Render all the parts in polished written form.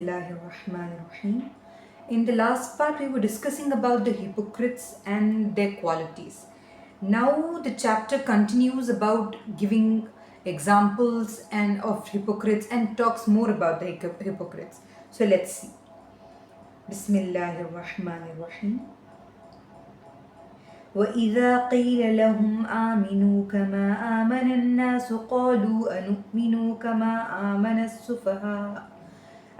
Bismillahirrahmanirrahim. In the last part, we were discussing about the hypocrites and their qualities. Now, the chapter continues about giving examples and of hypocrites and talks more about the hypocrites. So, let's see. Bismillahirrahmanirrahim. وإذا قيل لهم آمنوا كما آمن الناس قالوا أنؤمن كما آمن السفهاء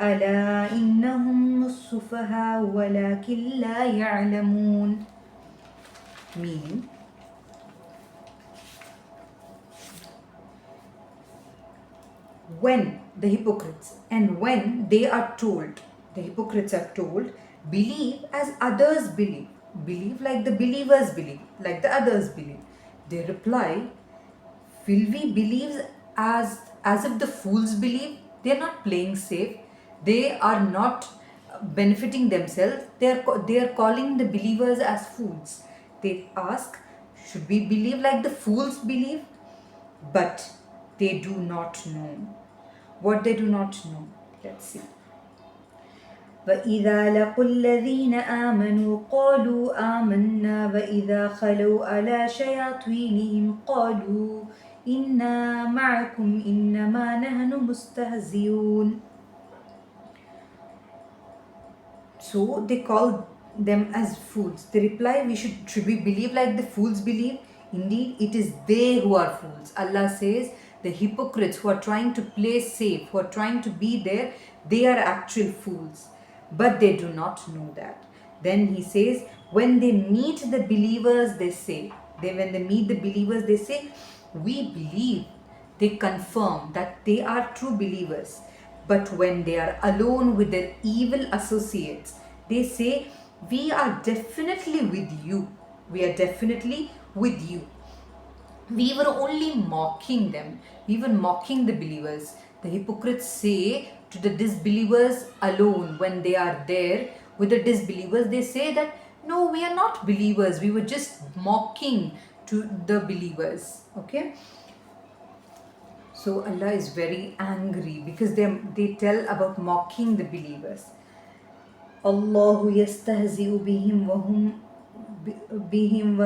ألا إنهم السفهاء ولكن لا يعلمون. Meaning, when the hypocrites and when they are told, the hypocrites are told, believe as others believe like the believers believe, like the others believe, they reply, will we believe as if the fools believe? They are not playing safe, they are not benefiting themselves, they are calling the believers as fools. They ask, should we believe like the fools believe? But they do not know what they do not know. Let's see. وَإِذَا لَقُوا الَّذِينَ آمَنُوا قَالُوا آمَنَّا وَإِذَا خَلَوْا عَلَى شَيَاطِينِهِمْ قَالُوا إِنَّا مَعَكُمْ إِنَّمَا نَحْنُ مُسْتَهْزِئُونَ. So they call them as fools. They reply, should we believe like the fools believe? Indeed, it is they who are fools. Allah says the hypocrites who are trying to play safe, who are trying to be there, they are actual fools. But they do not know that. Then he says, when they meet the believers, when they meet the believers, they say, we believe. They confirm that they are true believers. But when they are alone with their evil associates, they say, we are definitely with you. We are definitely with you. We were only mocking them. We were mocking the believers. The hypocrites say to the disbelievers alone when they are there with the disbelievers, they say that, no, we are not believers. We were just mocking to the believers. Okay. So Allah is very angry because they tell about mocking the believers. Allah yastahzi'u bihim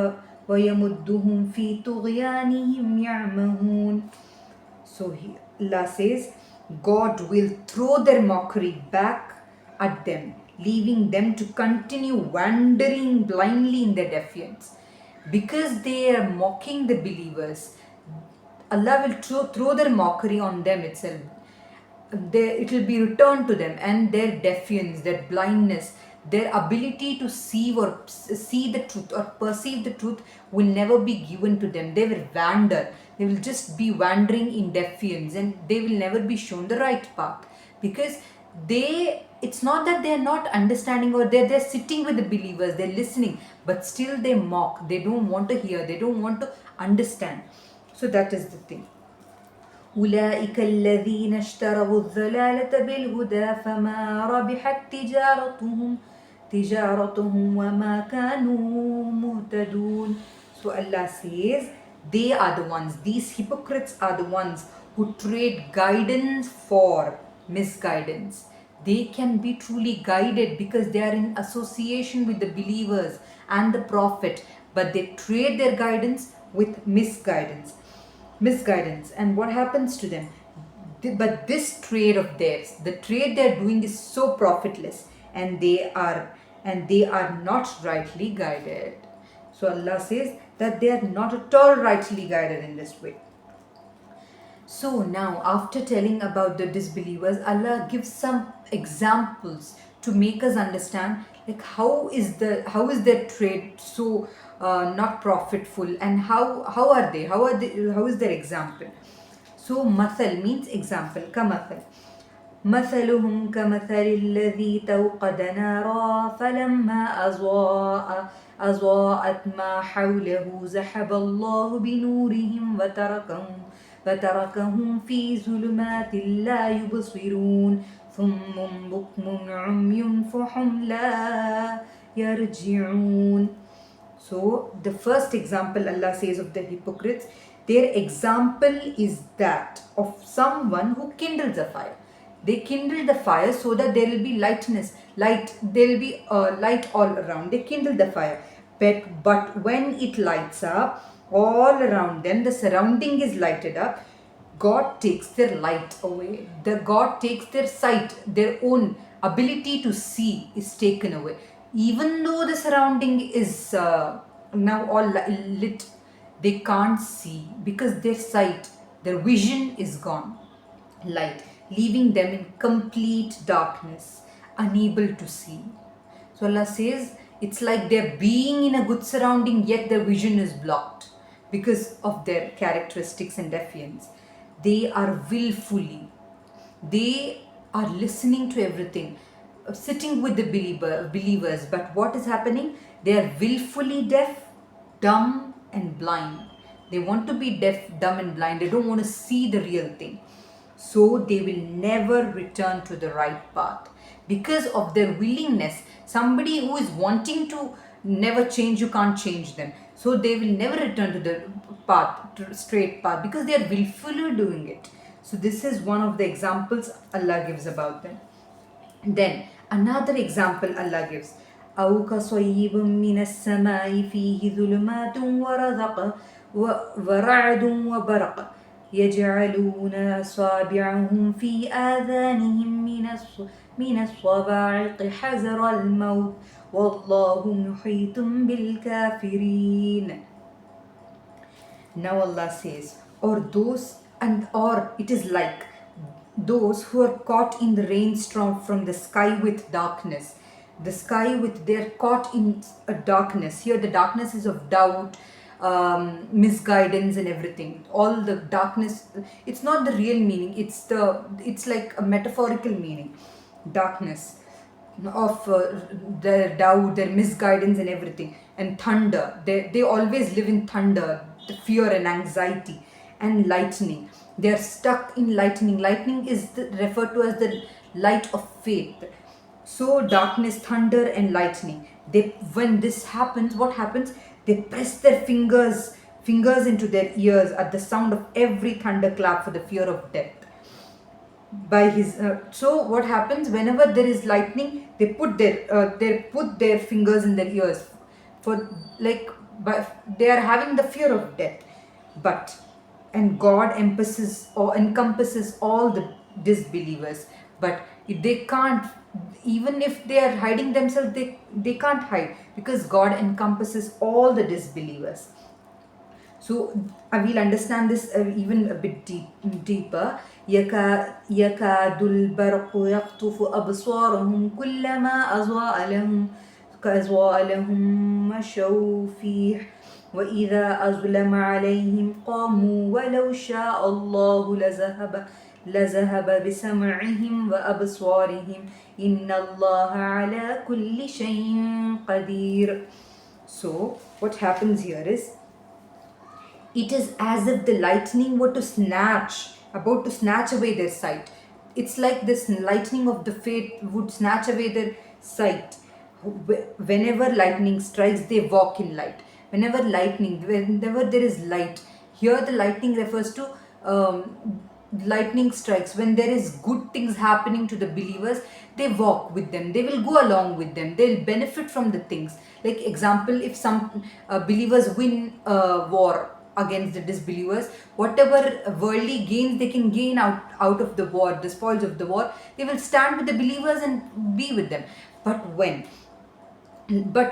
wa yamudduhum fi tughyanihim ya'mahun. So Allah says, God will throw their mockery back at them, leaving them to continue wandering blindly in their defiance. Because they are mocking the believers, Allah will throw their mockery on them itself. It will be returned to them, and their defiance, their blindness, their ability to see the truth or perceive the truth will never be given to them. They will wander. They will just be wandering in defiance, and they will never be shown the right path, because it's not that they are not understanding, or they're sitting with the believers, they're listening, but still they mock. They don't want to hear, they don't want to understand. So that is the thing. أولئك الذين اشتروا الضلالة بالهدى فما ربحت تجارتهم وما كانوا مهتدون. So Allah says, they are the ones, these hypocrites are the ones who trade guidance for misguidance. They can be truly guided because they are in association with the believers and the Prophet, but they trade their guidance with misguidance. And what happens to them? But this trade of theirs, the trade they are doing, is so profitless, and they are not rightly guided. So Allah says that they are not at all rightly guided in this way. So now, after telling about the disbelievers, Allah gives some examples to make us understand, like how is their trade so not profitful, and how is their example. So mathal means example. Kamathal. مثلهم كمثل الذي توقد نارا فلما أضاءت ما حوله ذهب الله بنورهم وتركهم في ظلمات لا يبصرون ثم بكم عمي فهم لا يرجعون. So the first example Allah says of the hypocrites, their example is that of someone who kindles a fire. They kindle the fire so that there will be lightness, light, there will be light all around. They kindle the fire. But when it lights up, all around them, the surrounding is lighted up, God takes their light away. The God takes their sight, their own ability to see is taken away. Even though the surrounding is now all lit, they can't see because their sight, their vision is gone. Light, leaving them in complete darkness, unable to see. So Allah says it's like they're being in a good surrounding, yet their vision is blocked because of their characteristics and defiance. They are willfully, they are listening to everything, sitting with the believers, but what is happening? They are willfully deaf, dumb, and blind. They want to be deaf, dumb, and blind. They don't want to see the real thing. So they will never return to the right path because of their willingness. Somebody who is wanting to never change, you can't change them. So they will never return to the path, to straight path, because they are willfully doing it. So this is one of the examples Allah gives about them. Then another example Allah gives. أو كصيب من السماء فيه ظلمات ورعد وبرق يجعلون أصابعهم في آذانهم من الصواعق حذر الموت والله محيط بالكافرين. Now Allah says, or it is like those who are caught in the rainstorm from the sky with darkness. The sky with, they're caught in a darkness. Here the darkness is of doubt, misguidance and everything. All the darkness, it's not the real meaning, it's like a metaphorical meaning. Darkness of their doubt, their misguidance and everything. And thunder, they always live in thunder, the fear and anxiety. And lightning, they are stuck in lightning. Lightning is referred to as the light of faith. So darkness, thunder and lightning, when this happens, what happens? They press their fingers into their ears at the sound of every thunderclap for the fear of death. So what happens? Whenever there is lightning, they put their fingers in their ears for they are having the fear of death. And God encompasses all the disbelievers, but they can't, even if they are hiding themselves, they can't hide because God encompasses all the disbelievers. So I will understand this even a bit deeper. يكاد البرق يخطف أبصارهم كلما أضاء لهم مشوا فيه وإذا أظلم عليهم قاموا ولو شاء الله لذهب بسمعهم وأبصارهم إن الله على كل شيء قدير. So what happens here is, it is as if the lightning were about to snatch away their sight. It's like this lightning of the faith would snatch away their sight. Whenever lightning strikes, they walk in light. Whenever there is light, here the lightning refers to lightning strikes. When there is good things happening to the believers, they walk with them, they will go along with them, they'll benefit from the things. Like example, if some believers win a war against the disbelievers, whatever worldly gains they can gain out of the war, the spoils of the war, they will stand with the believers and be with them. But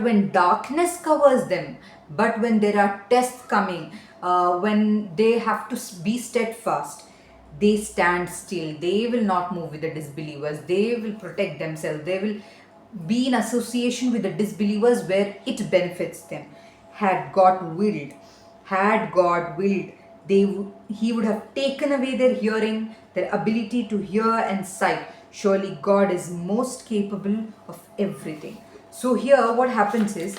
when darkness covers them, but when there are tests coming, when they have to be steadfast, they stand still, they will not move with the disbelievers, they will protect themselves, they will be in association with the disbelievers where it benefits them. Had God willed, He would have taken away their hearing, their ability to hear and sight. Surely God is most capable of everything. So here what happens is,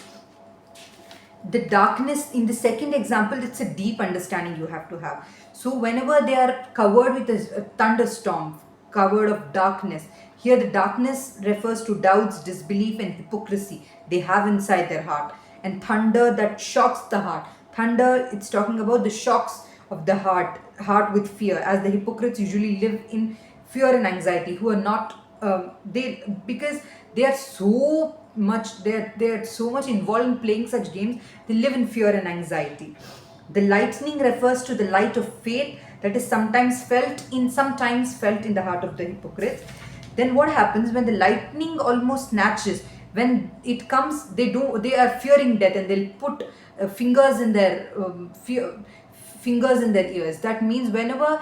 the darkness in the second example, it's a deep understanding you have to have. So whenever they are covered with a thunderstorm, covered of darkness, here the darkness refers to doubts, disbelief and hypocrisy they have inside their heart. And thunder that shocks the heart. Thunder, it's talking about the shocks of the heart with fear, as the hypocrites usually live in fear and anxiety, who are not they, because they are so much, they're so much involved in playing such games, they live in fear and anxiety. The lightning refers to the light of faith that is sometimes felt in the heart of the hypocrites. Then what happens when the lightning almost snatches? When it comes, they are fearing death, and they'll put fingers in their ears. That means whenever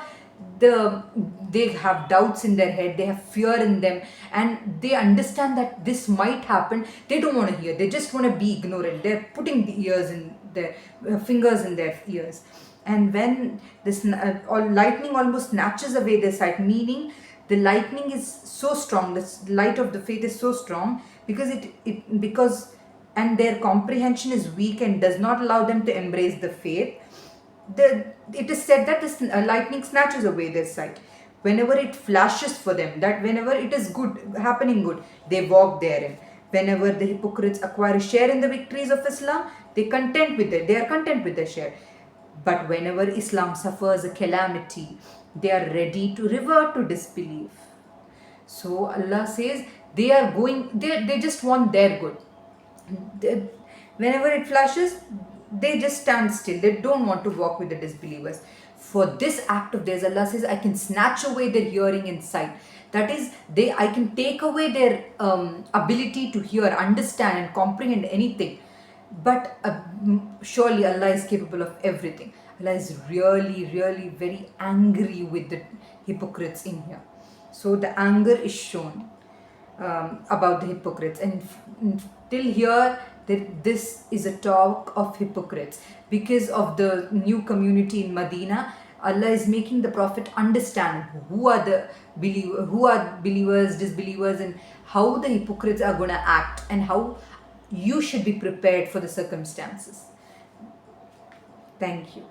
they have doubts in their head, they have fear in them, and they understand that this might happen, they don't want to hear, they just want to be ignorant. They're putting the ears in their fingers in their ears. And when this or lightning almost snatches away their sight, meaning the lightning is so strong, the light of the faith is so strong, because because and their comprehension is weak and does not allow them to embrace the faith. It is said that this lightning snatches away their sight whenever it flashes for them, that whenever it is good, happening good, they walk therein. Whenever the hypocrites acquire a share in the victories of Islam, they are content with their share. But whenever Islam suffers a calamity, they are ready to revert to disbelief. So Allah says they just want their good. They- Whenever it flashes, they just stand still. They don't want to walk with the disbelievers. For this act of theirs, Allah says, I can snatch away their hearing and sight. That is, I can take away their ability to hear, understand, and comprehend anything. But surely Allah is capable of everything. Allah is really, really very angry with the hypocrites in here. So the anger is shown about the hypocrites, and till here that this is a talk of hypocrites. Because of the new community in Medina, Allah is making the Prophet understand who are believers, disbelievers, and how the hypocrites are going to act, and how you should be prepared for the circumstances. Thank you.